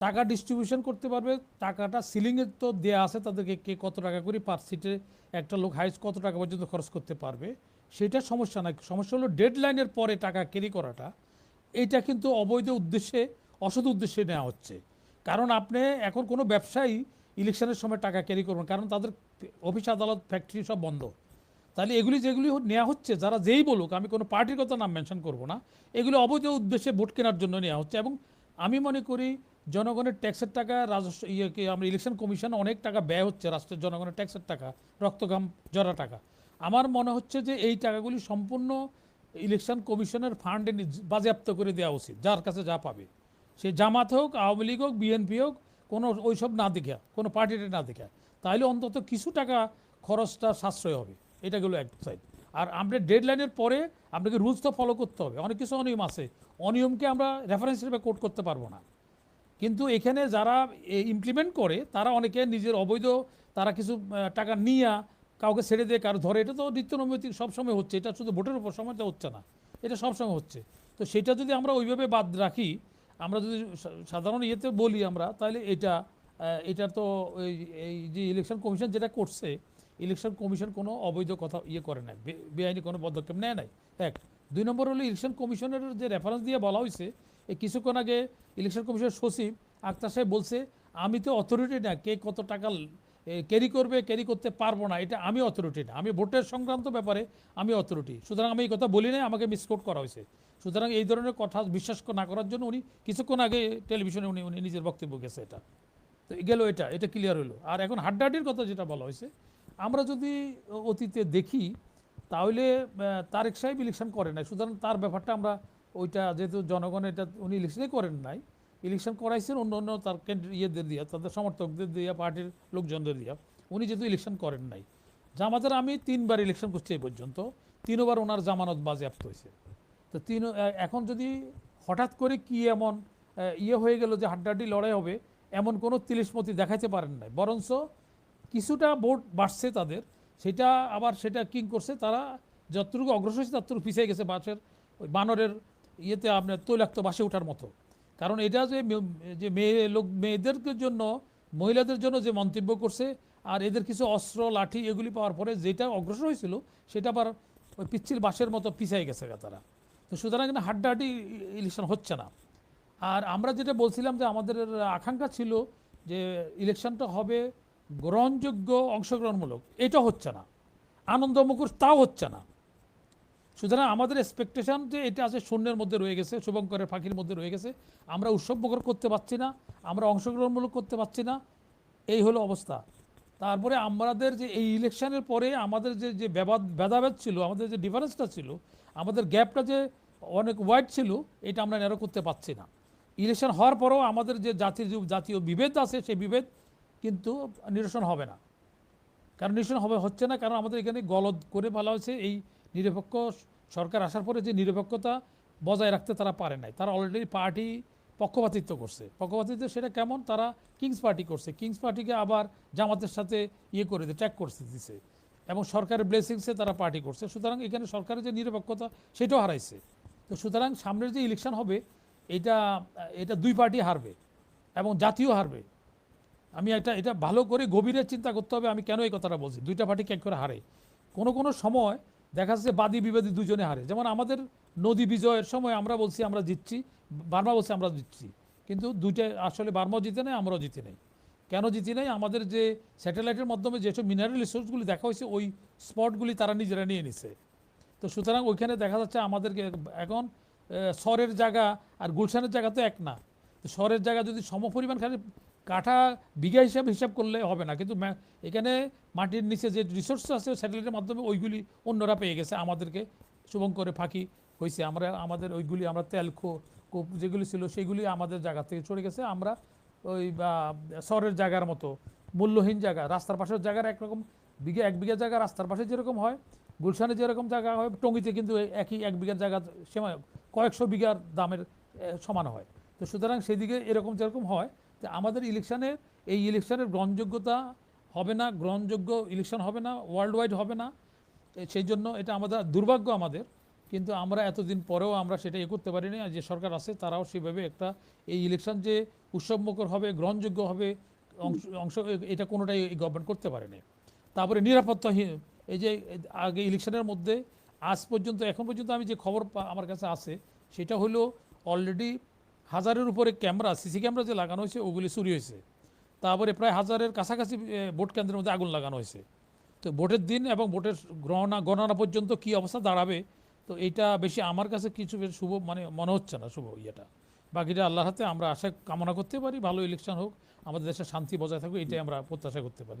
টাকা ডিস্ট্রিবিউশন করতে পারবে, টাকাটা সিলিংয়ে তো দেয়া আছে তাদেরকে, কে কত টাকা করে পার সিটে একটা লোক হাইস্ট কত টাকা পর্যন্ত খরচ করতে পারবে, সেটা সমস্যা নাই। সমস্যা হলো ডেডলাইনের পরে টাকা ক্যারি করাটা। এইটা কিন্তু অবৈধ উদ্দেশ্যে, অসৎ উদ্দেশ্যে নেওয়া হচ্ছে। কারণ আপনি এখন কোনো ব্যবসায়ী ইলেকশনের সময় টাকা ক্যারি করবেন, কারণ তাদের অফিস আদালত ফ্যাক্টরি সব বন্ধ। তাহলে এগুলি যেগুলি নেওয়া হচ্ছে, যারা যেই বলুক, আমি কোনো পার্টির কথা নাম মেনশন করব না, এগুলো অবৈধ উদ্দেশ্যে ভোট কেনার জন্য নেওয়া হচ্ছে। এবং আমি মনে করি জনগণের ট্যাক্সের টাকা, রাজস্ব ইয়েকে আমরা ইলেকশন কমিশন অনেক টাকা ব্যয় হচ্ছে, রাষ্ট্রের জনগণের ট্যাক্সের টাকা, রক্তঘাম জরা টাকা। আমার মনে হচ্ছে যে এই টাকাগুলি সম্পূর্ণ ইলেকশন কমিশনের ফান্ডে বাজেয়াপ্ত করে দেওয়া উচিত, যার কাছে যা পাবে, সে জামাত হোক, আওয়ামী লীগ হোক, বিএনপি হোক, কোনো ওইসব না দেখা, কোনো পার্টিতে না দেখা, তাহলে অন্তত কিছু টাকা খরচটা সাশ্রয় হবে। এটা গেলো এক সাইড। আর আমরা ডেডলাইনের পরে আপনাকে রুলস তো ফলো করতে হবে, অনেক কিছু অনিয়ম আছে, অনিয়মকে আমরা রেফারেন্স হিসেবে কোট করতে পারবো না। কিন্তু এখানে যারা ইমপ্লিমেন্ট করে তারা অনেকে নিজের অবৈধ, তারা কিছু টাকা নিয়ে কাউকে ছেড়ে দিয়ে কারো ধরে, এটা তো নিত্য নৈমিত্তিক সবসময় হচ্ছে, এটা শুধু ভোটের উপর সময়টা হচ্ছে না, এটা সবসময় হচ্ছে। তো সেটা যদি আমরা ওইভাবে বাদ রাখি, আমরা যদি সাধারণ ইয়েতে বলি আমরা, তাহলে এটা তো এই যে ইলেকশন কমিশন যেটা করছে, ইলেকশন কমিশন কোনো অবৈধ কথা করে নাই, বেআইনি কোনো পদক্ষেপ নেয় নাই, এক। দুই নম্বর হলো ইলেকশন কমিশনের যে রেফারেন্স দিয়ে বলা হয়েছে, এই কিছুক্ষণ আগে ইলেকশন কমিশনের সচিব আক্তার সাহেব বলছে, আমি তো অথরিটি না, কে কত টাকা ক্যারি করবে, ক্যারি করতে পারবো না, এটা আমি অথরিটি না, আমি ভোটের সংক্রান্ত ব্যাপারে আমি অথরিটি, সুতরাং আমি এই কথা বলি নাই, আমাকে মিসকোট করা হয়েছে। সুতরাং এই ধরনের কথা বিশ্বাস না করার জন্য উনি কিছুক্ষণ আগে টেলিভিশনে উনি উনি নিজের বক্তব্য গেছে। এটা তো গেল, এটা ক্লিয়ার হলো। আর এখন হাড্ডাহাড্ডির কথা যেটা বলা হয়েছে, আমরা যদি অতীতে দেখি, তাহলে তারেক সাহেব ইলেকশন করেন নাই, সুতরাং তার ব্যাপারটা আমরা ওইটা, যেহেতু জনগণ এটা, উনি ইলেকশনই করেন নাই, ইলেকশন করাইছেন অন্য অন্য তার ইয়েদের দিয়া, তাদের সমর্থকদের দিয়া, পার্টির লোকজনদের দিয়া, উনি যেহেতু ইলেকশন করেন নাই। জামাতের আমি 3বার ইলেকশন করছি এই পর্যন্ত, 3বার ওনার জামানত বাজেয়াপ্ত হয়েছে। তো এখন যদি হঠাৎ করে কি এমন ইয়ে হয়ে গেল যে হাড্ডাহাড্ডি লড়াই হবে, এমন কোনো তিলিশমতি দেখাইতে পারেন নাই, বরঞ্চ কিছুটা ভোট বাড়ছে তাদের, সেটা আবার সেটা কিং করছে, তারা যতটুকু অগ্রসর হয়েছে ততটুকু পিছিয়ে গেছে বাসের, ওই বানরের ইয়েতে আপনার তৈলাক্ত বাসে ওঠার মতো। কারণ এটা যে মেয়েদের জন্য, মহিলাদের জন্য যে মন্তব্য করছে, আর এদের কিছু অস্ত্র লাঠি এগুলি পাওয়ার পরে যেটা অগ্রসর হয়েছিল, সেটা আবার ওই পিচ্ছিল বাসের মতো পিছিয়ে গেছে তারা। তো সুতরাং কিন্তু হাড্ডাহাড্ডি ইলেকশন হচ্ছে না। আর আমরা যেটা বলছিলাম যে আমাদের আকাঙ্ক্ষা ছিল যে ইলেকশনটা হবে গ্রহণযোগ্য, অংশগ্রহণমূলক, এটা হচ্ছে না, আনন্দমুখর তাও হচ্ছে না। সুতরাং আমাদের এক্সপেকটেশন যে এটা আছে শূন্যের মধ্যে রয়ে গেছে, শুভঙ্করের ফাঁকির মধ্যে রয়ে গেছে, আমরা উৎসবমুখর করতে পারছি না, আমরা অংশগ্রহণমূলক করতে পারছি না, এই হলো অবস্থা। তারপরে আমাদের যে এই ইলেকশনের পরে আমাদের যে যে ভেদাভেদ ছিল, আমাদের যে ডিফারেন্সটা ছিল, আমাদের গ্যাপটা যে অনেক ওয়াইড ছিল, এটা আমরা ন্যারো করতে পারছি না। ইলেকশন হওয়ার পরেও আমাদের যে জাতীয় বিভেদ আছে, সেই বিভেদ কিন্তু নিরসন হবে না। কারণ নিরসন হচ্ছে না, কারণ আমাদের এখানে গলদ করে বলা হয়েছে, এই নিরপেক্ষ সরকার আসার পরে যে নিরপেক্ষতা বজায় রাখতে তারা পারে নাই, তারা অলরেডি পার্টি পক্ষপাতিত্ব করছে। পক্ষপাতিত্ব সেটা কেমন, তারা কিংস পার্টি করছে, কিংস পার্টিকে আবার জামাতের সাথে করে ট্যাগ করছে দিছে, এবং সরকারের ব্লেসিংসে তারা পার্টি করছে। সুতরাং এখানে সরকারের যে নিরপেক্ষতা সেটাও হারাইছে। তো সুতরাং সামনের যে ইলেকশন হবে, এটা এটা দুই পার্টি হারবে এবং জাতীয় হারবে। আমি এটা ভালো করে গভীরে চিন্তা করতে হবে, আমি কেন এই কথাটা বলছি। দুইটা পার্টি ক্যাক করে হারে, কোনো সময় দেখা যাচ্ছে বাদী বিবাদী দুজনে হারে। যেমন আমাদের নদী বিজয়ের সময় আমরা বলছি আমরা জিতছি, বার্মা বলছে আমরা জিতছি, কিন্তু দুইটা আসলে বার্মাও জিতে নেই, আমরাও জিতে নেই। কেন জিতি নেই? আমাদের যে স্যাটেলাইটের মাধ্যমে যেসব মিনারেল রিসোর্সগুলি দেখা হয়েছে, ওই স্পটগুলি তারা নিজেরা নিয়ে নিছে। তো সুতরাং ওইখানে দেখা যাচ্ছে আমাদেরকে এখন শহরের জায়গা আর গুলশানের জায়গা তো এক না। তো শহরের জায়গা যদি সমপরিমাণ খালি কাঠা বিঘা হিসাব করলে হবে না, কিন্তু এখানে মাটির নিচে যে রিসোর্স আছে স্যাটেলাইটের মাধ্যমে ওইগুলি অন্যরা পেয়ে গেছে, আমাদেরকে শুভঙ্করে ফাঁকি হয়েছে। আমাদের ওইগুলি, আমরা তেল কূপ যেগুলি ছিল সেগুলি আমাদের জায়গা থেকে চলে গেছে। আমরা ওই শহরের জায়গার মতো মূল্যহীন জায়গা, রাস্তার পাশের জায়গার একরকম এক বিঘা জায়গা রাস্তার পাশে যেরকম হয়, গুলশানে যেরকম জায়গা হয়, টঙ্গিতে কিন্তু একই 1 বিঘার জায়গা সময় কয়েকশো বিঘার দামের সমান হয়। তো সুতরাং সেদিকে এরকম যেরকম হয়, তো আমাদের এই ইলেকশনের গ্রহণযোগ্যতা হবে না, গ্রহণযোগ্য ইলেকশন হবে না, ওয়ার্ল্ড ওয়াইড হবে না। সেই জন্য এটা আমাদের দুর্ভাগ্য আমাদের। কিন্তু আমরা এতদিন পরেও আমরা সেটা করতে পারিনি। আর যে সরকার আছে তারাও সেভাবে একটা এই ইলেকশন যে উৎসবমুখর হবে, গ্রহণযোগ্য হবে, অংশ অংশ এটা কোনোটাই এই গভর্নমেন্ট করতে পারেনি। তারপরে নিরাপত্তাহীন, এই যে আগে ইলেকশনের মধ্যে আজ পর্যন্ত এখন পর্যন্ত আমি যে খবর আমার কাছে আছে সেটা হলো অলরেডি 1000-এর উপরে ক্যামেরা, সিসি ক্যামেরা যে লাগানো হয়েছে ওগুলি চুরি হয়েছে। তারপরে প্রায় 1000-এর কাছাকাছি ভোট কেন্দ্রের মধ্যে আগুন লাগানো হয়েছে। তো ভোটের দিন এবং ভোটের গণনা পর্যন্ত কি অবস্থা দাঁড়াবে, তো এইটা বেশি আমার কাছে কিছু বেশ শুভ মানে মনে হচ্ছে না শুভ ইয়েটা। বাকিটা আল্লাহর হাতে, আমরা আশা কামনা করতে পারি ভালো ইলেকশন হোক, আমাদের দেশে শান্তি বজায় থাকুক, এটাই আমরা প্রত্যাশা করতে পারি।